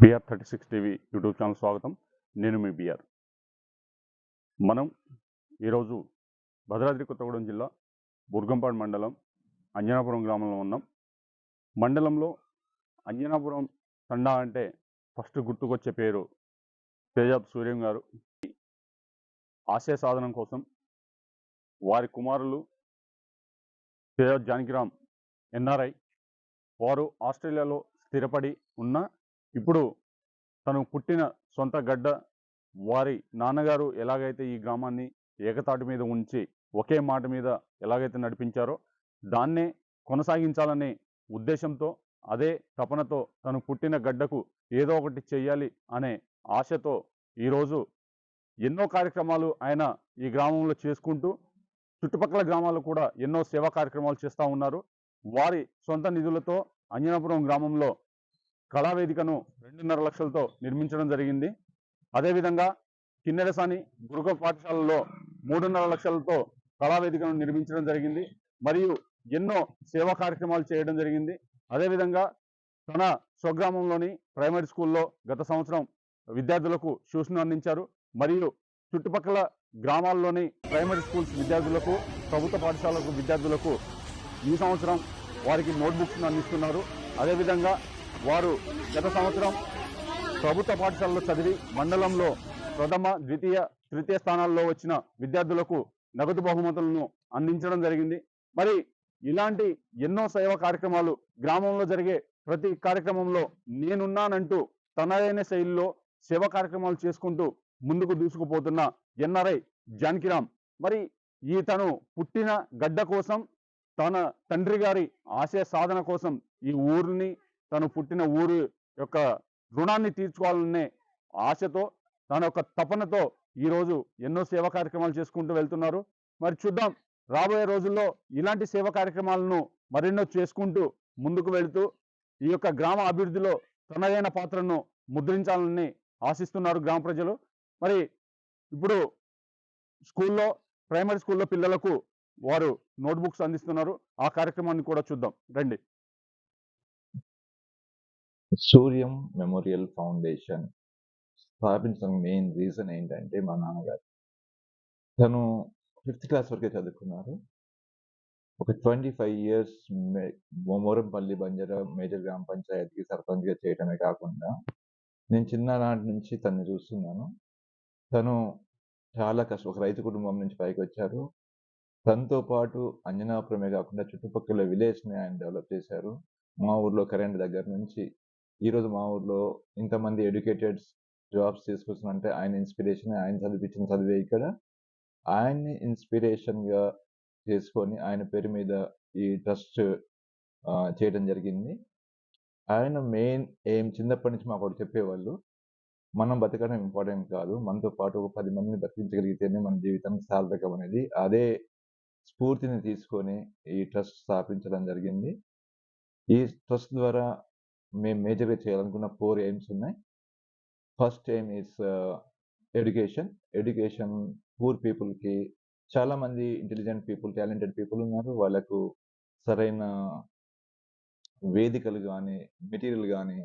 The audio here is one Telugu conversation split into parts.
BR36 టీవీ యూట్యూబ్ ఛానల్ స్వాగతం. నేను మీ బిఆర్. మనం ఈరోజు భద్రాద్రి కొత్తగూడెం జిల్లా బుర్గంపాడు మండలం అంజనాపురం గ్రామంలో ఉన్నాం. మండలంలో అంజనాపురం తండా అంటే ఫస్ట్ గుర్తుకొచ్చే పేరు తేజాబ్ సూర్యం గారు. ఆశయ సాధనం కోసం వారి కుమారులు తేజాబ్ జానకిరామ్ ఎన్ఆర్ఐ, వారు ఆస్ట్రేలియాలో స్థిరపడి ఉన్న ఇప్పుడు తను పుట్టిన సొంత గడ్డ, వారి నాన్నగారు ఎలాగైతే ఈ గ్రామాన్ని ఏకతాటి మీద ఉంచి ఒకే మాట మీద ఎలాగైతే నడిపించారో దాన్నే కొనసాగించాలనే ఉద్దేశంతో, అదే తపనతో తను పుట్టిన గడ్డకు ఏదో ఒకటి చెయ్యాలి అనే ఆశతో ఈరోజు ఎన్నో కార్యక్రమాలు ఆయన ఈ గ్రామంలో చేసుకుంటూ చుట్టుపక్కల గ్రామాలు కూడా ఎన్నో సేవా కార్యక్రమాలు చేస్తూ ఉన్నారు. వారి సొంత నిధులతో అంజనాపురం గ్రామంలో కళావేదికను 2.5 లక్షలతో నిర్మించడం జరిగింది. అదేవిధంగా కిన్నెరసాని గురుకుల పాఠశాలలో 3.5 లక్షలతో కళావేదికను నిర్మించడం జరిగింది. మరియు ఎన్నో సేవా కార్యక్రమాలు చేయడం జరిగింది. అదేవిధంగా తన స్వగ్రామంలోని ప్రైమరీ స్కూల్లో గత సంవత్సరం విద్యార్థులకు ట్యూషన్ అందించారు. మరియు చుట్టుపక్కల గ్రామాల్లోని ప్రైమరీ స్కూల్స్ విద్యార్థులకు, ప్రభుత్వ పాఠశాలకు విద్యార్థులకు ఈ సంవత్సరం వారికి నోట్బుక్స్ను అందిస్తున్నారు. అదేవిధంగా వారు గత సంవత్సరం ప్రభుత్వ పాఠశాలలో చదివి మండలంలో ప్రథమ, ద్వితీయ, తృతీయ స్థానాల్లో వచ్చిన విద్యార్థులకు నగదు బహుమతులను అందించడం జరిగింది. మరి ఇలాంటి ఎన్నో సేవా కార్యక్రమాలు, గ్రామంలో జరిగే ప్రతి కార్యక్రమంలో నేనున్నానంటూ తనదైన శైలిలో సేవా కార్యక్రమాలు చేసుకుంటూ ముందుకు దూసుకుపోతున్న ఎన్ఆర్ఐ జానకిరామ్, మరి తను పుట్టిన గడ్డ కోసం, తన తండ్రి గారి ఆశయ సాధన కోసం ఈ ఊరిని, తను పుట్టిన ఊరు యొక్క రుణాన్ని తీర్చుకోవాలనే ఆశతో, తన యొక్క తపనతో ఈరోజు ఎన్నో సేవా కార్యక్రమాలు చేసుకుంటూ వెళ్తున్నారు. మరి చూద్దాం, రాబోయే రోజుల్లో ఇలాంటి సేవా కార్యక్రమాలను మరెన్నో చేసుకుంటూ ముందుకు వెళుతూ ఈ యొక్క గ్రామ అభివృద్ధిలో తనదైన పాత్రను ముద్రించాలని ఆశిస్తున్నారు గ్రామ ప్రజలు. మరి ఇప్పుడు స్కూల్లో, ప్రైమరీ స్కూల్లో పిల్లలకు వారు నోట్బుక్స్ అందిస్తున్నారు. ఆ కార్యక్రమాన్ని కూడా చూద్దాం రండి. సూర్యం మెమోరియల్ ఫౌండేషన్ స్థాపించిన మెయిన్ రీజన్ ఏంటంటే, మా నాన్నగారు తను 5th క్లాస్ వరకే చదువుకున్నారు. ఒక 25 ఇయర్స్ మోరంపల్లి బంజారా మేజర్ గ్రామ పంచాయతీకి సర్పంచ్గా చేయటమే కాకుండా, నేను చిన్ననాటి నుంచి తను చూస్తున్నాను. తను చాలా కష్టం, ఒక రైతు కుటుంబం నుంచి పైకి వచ్చారు. తనతో పాటు అంజనాపురమే కాకుండా చుట్టుపక్కల విలేజ్ని ఆయన డెవలప్ చేశారు. మా ఊర్లో కరెంట్ దగ్గర నుంచి ఈరోజు మా ఊర్లో ఇంతమంది ఎడ్యుకేటెడ్స్ జాబ్స్ తీసుకొస్తున్నారంటే ఆయన ఇన్స్పిరేషన్, ఆయన చదివించిన చదివే ఇక్కడ. ఆయన్ని ఇన్స్పిరేషన్గా చేసుకొని ఆయన పేరు మీద ఈ ట్రస్ట్ చేయడం జరిగింది. ఆయన మెయిన్ ఎయిమ్ చిన్నప్పటి నుంచి మాకు ఒకటి చెప్పేవాళ్ళు, మనం బతకడం ఇంపార్టెంట్ కాదు, మనతో పాటు ఒక 10 మందిని బతికించగలిగితేనే మన జీవితం సార్థకం అనేది. అదే స్ఫూర్తిని తీసుకొని ఈ ట్రస్ట్ స్థాపించడం జరిగింది. ఈ ట్రస్ట్ ద్వారా మేము మేజర్గా చేయాలనుకున్న 4 ఎయిమ్స్ ఉన్నాయి. First aim is education. Poor పీపుల్కి చాలామంది ఇంటెలిజెంట్ పీపుల్, టాలెంటెడ్ పీపుల్ ఉన్నారు. వాళ్ళకు సరైన వేదికలు కానీ, మెటీరియల్ కానీ,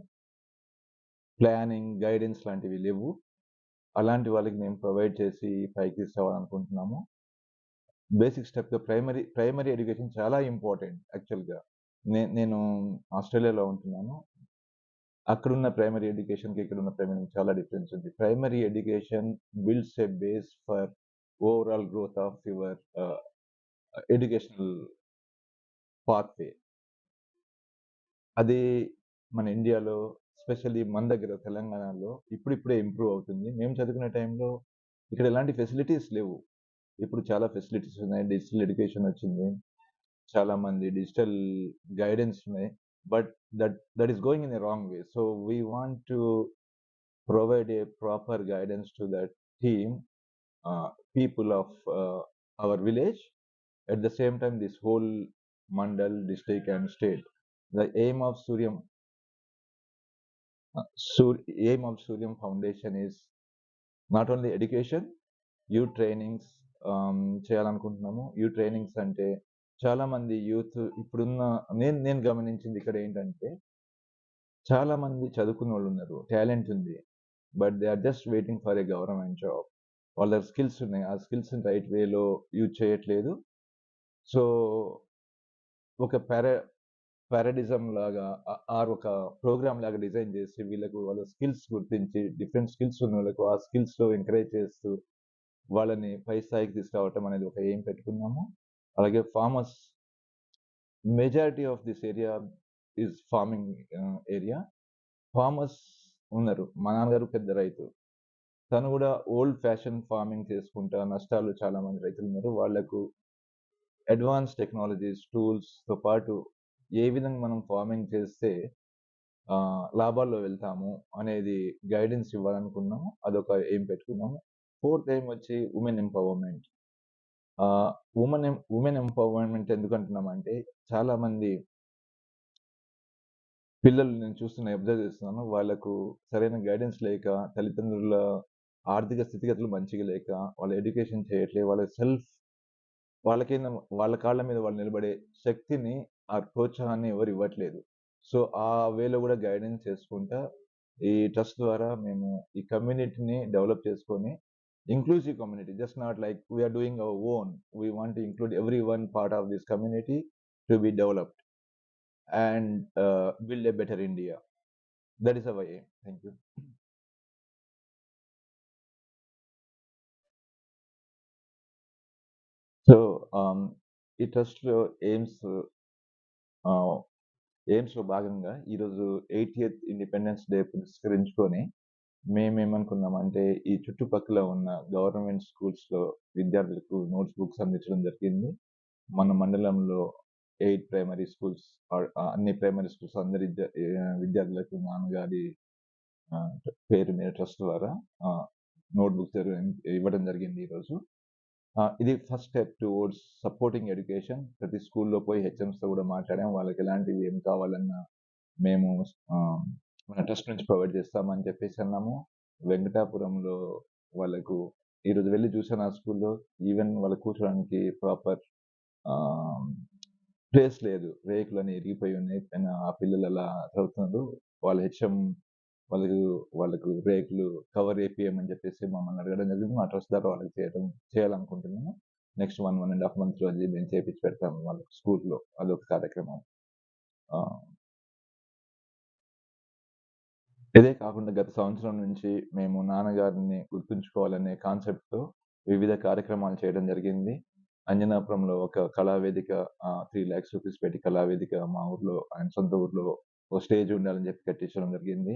ప్లానింగ్, గైడెన్స్ లాంటివి లేవు. అలాంటి వాళ్ళకి మేము ప్రొవైడ్ చేసి పైకి తీసుకురావాలనుకుంటున్నాము. బేసిక్ స్టెప్గా ప్రైమరీ ఎడ్యుకేషన్ చాలా ఇంపార్టెంట్. యాక్చువల్గా నేను ఆస్ట్రేలియాలో ఉంటున్నాను. అక్కడున్న ప్రైమరీ ఎడ్యుకేషన్కి ఇక్కడున్న ప్రైమరీ చాలా డిఫరెన్స్ ఉంది. Primary education builds a base for overall growth of your educational pathway. అది మన ఇండియాలో, ఎస్పెషల్లీ మన దగ్గర తెలంగాణలో ఇప్పుడిప్పుడే ఇంప్రూవ్ అవుతుంది. మేము చదువుకునే టైంలో ఇక్కడ ఎలాంటి ఫెసిలిటీస్ లేవు. ఇప్పుడు చాలా ఫెసిలిటీస్ ఉన్నాయి. డిజిటల్ ఎడ్యుకేషన్ వచ్చింది, చాలామంది డిజిటల్ గైడెన్స్ ఉన్నాయి. But that is going in a wrong way. So we want to provide a proper guidance to that team, people of our village. At the same time, this whole mandal, district and state. The aim of Suryam Foundation is not only education, youth trainings చేయాలనుకుంటున్నాము. యూత్ ట్రైనింగ్స్ అంటే చాలామంది యూత్ ఇప్పుడున్న నేను గమనించింది ఇక్కడ ఏంటంటే, చాలా మంది చదువుకున్న వాళ్ళు ఉన్నారు, టాలెంట్ ఉంది, but they are just waiting for a government job. వాళ్ళ స్కిల్స్ ఉన్నాయి, ఆ స్కిల్స్ని రైట్ వేలో యూజ్ చేయట్లేదు. సో ఒక పారాడిజం లాగా ఆర్ ఒక ప్రోగ్రామ్ లాగా డిజైన్ చేసి వీళ్ళకు వాళ్ళ స్కిల్స్ గుర్తించి డిఫరెంట్ స్కిల్స్ ఉన్న వాళ్ళకు ఆ స్కిల్స్లో ఎంకరేజ్ చేస్తూ వాళ్ళని పై స్థాయికి తీసుకురావటం అనేది ఒక ఎయిమ్ పెట్టుకున్నాము. అలాగే farmers, majority of this area is farming area. Farmers ఉన్నారు, మా నాన్నగారు పెద్ద రైతు, తను కూడా ఓల్డ్ ఫ్యాషన్ ఫార్మింగ్ చేసుకుంటా నష్టాలు చాలా మంది రైతులు ఉన్నారు. వాళ్లకు అడ్వాన్స్ టెక్నాలజీస్ టూల్స్తో పాటు ఏ విధంగా మనం ఫార్మింగ్ చేస్తే లాభాల్లో వెళ్తాము అనేది గైడెన్స్ ఇవ్వాలనుకున్నాము. అదొక ఎయిమ్ పెట్టుకున్నాము. ఫోర్త్ ఎయిమ్ వచ్చి ఉమెన్ ఎంపవర్మెంట్. ఉమెన్ ఎంపవర్మెంట్ ఎందుకు అంటున్నామంటే చాలా మంది పిల్లలు నేను అబ్జర్వ్ చేస్తున్నాను, వాళ్ళకు సరైన గైడెన్స్ లేక, తల్లిదండ్రుల ఆర్థిక స్థితిగతులు మంచిగా లేక, వాళ్ళ ఎడ్యుకేషన్ చేయట్లేదు, వాళ్ళకైనా వాళ్ళ కాళ్ళ మీద వాళ్ళు నిలబడే శక్తిని, ఆ ప్రోత్సాహాన్ని ఎవరు ఇవ్వట్లేదు. సో ఆ వేలో కూడా గైడెన్స్ చేసుకుంటా ఈ ట్రస్ట్ ద్వారా మేము ఈ కమ్యూనిటీని డెవలప్ చేసుకొని, inclusive community, just not like we are doing our own. We want to include everyone part of this community to be developed and build a better India. That is our aim. Thank you. So ఈ ట్రస్ట్లో ఎయిమ్స్లో భాగంగా ఈరోజు 80th ఇండిపెండెన్స్ డే పురస్కరించుకొని మేమేమనుకున్నామంటే ఈ చుట్టుపక్కల ఉన్న గవర్నమెంట్ స్కూల్స్లో విద్యార్థులకు నోట్స్ బుక్స్ అందించడం జరిగింది. మన మండలంలో 8 ప్రైమరీ స్కూల్స్, అన్ని ప్రైమరీ స్కూల్స్ అందరి విద్యార్థులకు నాన్నగారి పేరు మీద ట్రస్ట్ ద్వారా నోట్ బుక్స్ ఇవ్వడం జరిగింది ఈరోజు. ఇది first step towards supporting education. ప్రతి స్కూల్లో పోయి హెచ్ఎంస్తో కూడా మాట్లాడాం, వాళ్ళకి ఎలాంటివి ఏం కావాలన్నా మేము మన ట్రస్ట్ నుంచి ప్రొవైడ్ చేస్తామని చెప్పేసి అన్నాము. వెంకటాపురంలో వాళ్ళకు ఈరోజు వెళ్ళి చూసాను, ఆ స్కూల్లో ఈవెన్ వాళ్ళు కూర్చోడానికి ప్రాపర్ ప్లేస్ లేదు, రేకులని ఇరిగిపోయి ఉన్నాయి, ఆ పిల్లలు అలా చదువుతున్నారు. వాళ్ళ హెచ్ఎం వాళ్ళకు రేకులు కవర్ వేపియమని చెప్పేసి మమ్మల్ని అడగడం జరిగింది. మా ట్రస్ట్ ద్వారా వాళ్ళకి చేయాలనుకుంటున్నాము. నెక్స్ట్ 1.5 months అది మేము చేపించి పెడతాము వాళ్ళకి స్కూల్లో. అదొక కార్యక్రమం. ఇదే కాకుండా గత సంవత్సరం నుంచి మేము నాన్నగారిని గుర్తుంచుకోవాలనే కాన్సెప్ట్తో వివిధ కార్యక్రమాలు చేయడం జరిగింది. అంజనాపురంలో ఒక కళావేదిక 3 lakhs rupees పెట్టి కళావేదిక మా ఊర్లో, ఆయన సొంత ఊర్లో ఒక స్టేజ్ ఉండాలని చెప్పి కట్టించడం జరిగింది.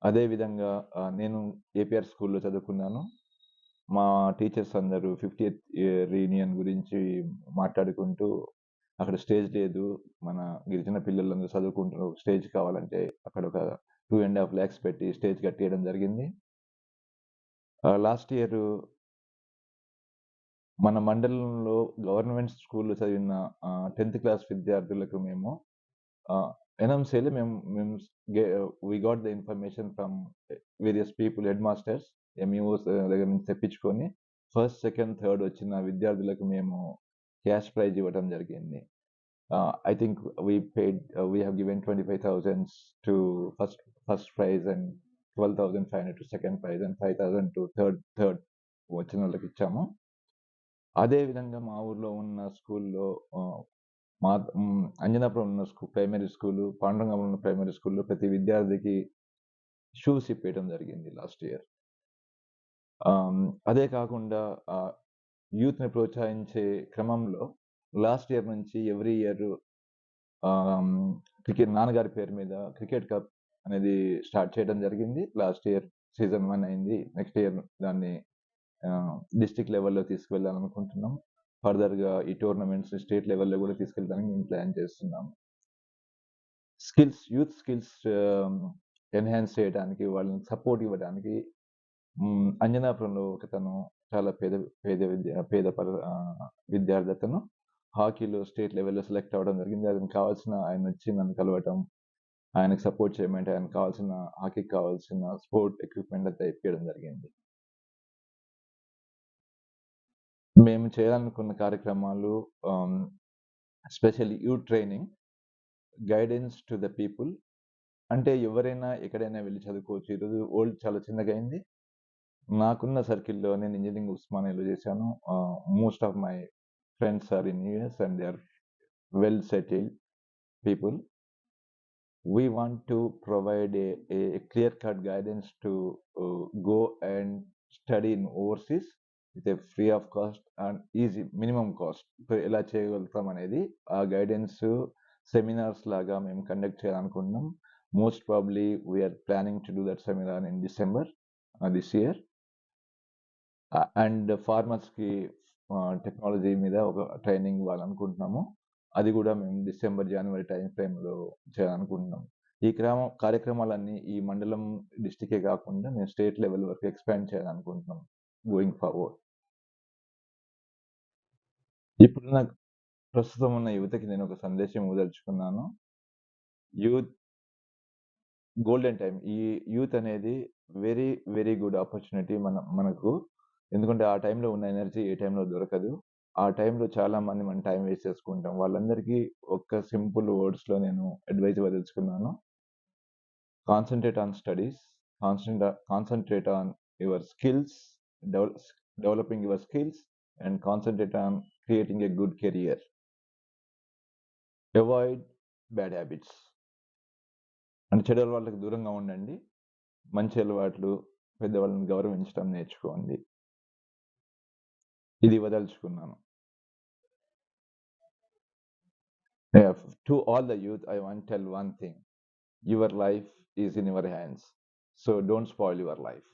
అదేవిధంగా నేను ఏపీఆర్ స్కూల్లో చదువుకున్నాను. మా టీచర్స్ అందరూ 50th రీయూనియన్ గురించి మాట్లాడుకుంటూ, అక్కడ స్టేజ్ లేదు, మన గిరిజన పిల్లలందరూ చదువుకుంటున్నారు, స్టేజ్ కావాలంటే అక్కడ ఒక 2.5 lakhs పెట్టి స్టేజ్ కట్టేయడం జరిగింది. లాస్ట్ ఇయర్ మన మండలంలో గవర్నమెంట్ స్కూల్లో చదివిన 10th class విద్యార్థులకు మేము ఎన్ఎంసీలో we got the information from various people, head masters, MEOs దగ్గర నుంచి తెప్పించుకొని ఫస్ట్, సెకండ్, థర్డ్ వచ్చిన విద్యార్థులకు మేము క్యాష్ ప్రైజ్ ఇవ్వడం జరిగింది. I think we have given 25,000 to first prize and 12,500 to second prize and 5,000 to third వచ్చిన వాళ్ళకి ఇచ్చాము. అదేవిధంగా మా ఊర్లో ఉన్న స్కూల్లో మా అంజనాపురం ఉన్న ప్రైమరీ స్కూలు, పాండురంగంలో ఉన్న ప్రైమరీ స్కూల్లో ప్రతి విద్యార్థికి షూస్ ఇప్పేయడం జరిగింది లాస్ట్ ఇయర్. అదే కాకుండా యూత్ని ప్రోత్సహించే క్రమంలో లాస్ట్ ఇయర్ నుంచి ఎవ్రీ ఇయర్ క్రికెట్ నాన్నగారి పేరు మీద క్రికెట్ కప్ అనేది స్టార్ట్ చేయడం జరిగింది. లాస్ట్ ఇయర్ సీజన్ 1 అయింది. నెక్స్ట్ ఇయర్ దాన్ని డిస్ట్రిక్ట్ లెవెల్లో తీసుకువెళ్ళాలనుకుంటున్నాం. ఫర్దర్గా ఈ టోర్నమెంట్స్ స్టేట్ లెవెల్లో కూడా తీసుకెళ్ళడానికి మేము ప్లాన్ చేస్తున్నాము. యూత్ స్కిల్స్ ఎన్హాన్స్ చేయడానికి, వాళ్ళని సపోర్ట్ ఇవ్వడానికి అంజనాపురంలో ఒకతను చాలా పేద విద్యార్థి, అతను హాకీలో స్టేట్ లెవెల్లో సెలెక్ట్ అవ్వడం జరిగింది. అతనికి కావాల్సిన, ఆయన వచ్చి నన్ను కలవటం, ఆయనకు సపోర్ట్ చేయమంటే ఆయనకు కావాల్సిన హాకీకి కావాల్సిన స్పోర్ట్ ఎక్విప్మెంట్ అంతా ఇప్పించడం జరిగింది. మేము చేయాలనుకున్న కార్యక్రమాలు especially youth training, guidance to the people, అంటే ఎవరైనా ఎక్కడైనా వెళ్ళి చదువుకోవచ్చు. ఈరోజు వరల్డ్ చాలా చిన్నగా అయింది. నాకున్న సర్కిల్‌లో నేను ఇంజినీరింగ్ ఉస్మానియాలో చేశాను. Most of my friends are in US and they are well settled people. We want to provide a clear-cut guidance to go and study in overseas with a free of cost and easy minimum cost. ఎలా చేయగలుగుతాం అనేది ఆ గైడెన్స్ సెమినార్స్ లాగా మేము కండక్ట్ చేయాలనుకుంటున్నాం. Most probably we are planning to do that seminar in December this year. And ఫార్మర్స్కి టెక్నాలజీ మీద ఒక ట్రైనింగ్ ఇవ్వాలనుకుంటున్నాము. అది కూడా మేము డిసెంబర్ జనవరి టైం ఫ్రేమ్లో చేయాలనుకుంటున్నాం. ఈ కార్యక్రమాలన్నీ ఈ మండలం డిస్టికే కాకుండా మేము స్టేట్ లెవెల్ వరకు ఎక్స్పాండ్ చేయాలనుకుంటున్నాం గోయింగ్ ఫార్వర్డ్. ఇప్పుడున్న ప్రస్తుతం ఉన్న యువతకి నేను ఒక సందేశం ఇవ్వదలుచుకున్నాను. Youth golden time. ఈ యూత్ అనేది వెరీ వెరీ గుడ్ ఆపర్చునిటీ మనకు. ఎందుకంటే ఆ టైంలో ఉన్న ఎనర్జీ ఏ టైంలో దొరకదు. ఆ టైంలో చాలా మంది మనం టైం వేస్ట్ చేసుకుంటాం. వాళ్ళందరికీ ఒక్క సింపుల్ వర్డ్స్లో నేను అడ్వైజ్ ఇవ్వదలుచుకున్నాను. Concentrate on studies, concentrate on your skills, developing your skills and concentrate on creating a good career. Avoid bad habits. అంటే చెడు అలవాట్లకు దూరంగా ఉండండి. మంచి అలవాట్లు, పెద్దవాళ్ళని గౌరవించడం నేర్చుకోండి. ఇది ఇవ్వదలుచుకున్నాను. To all the youth, I want to tell one thing. Your life is in your hands. So don't spoil your life.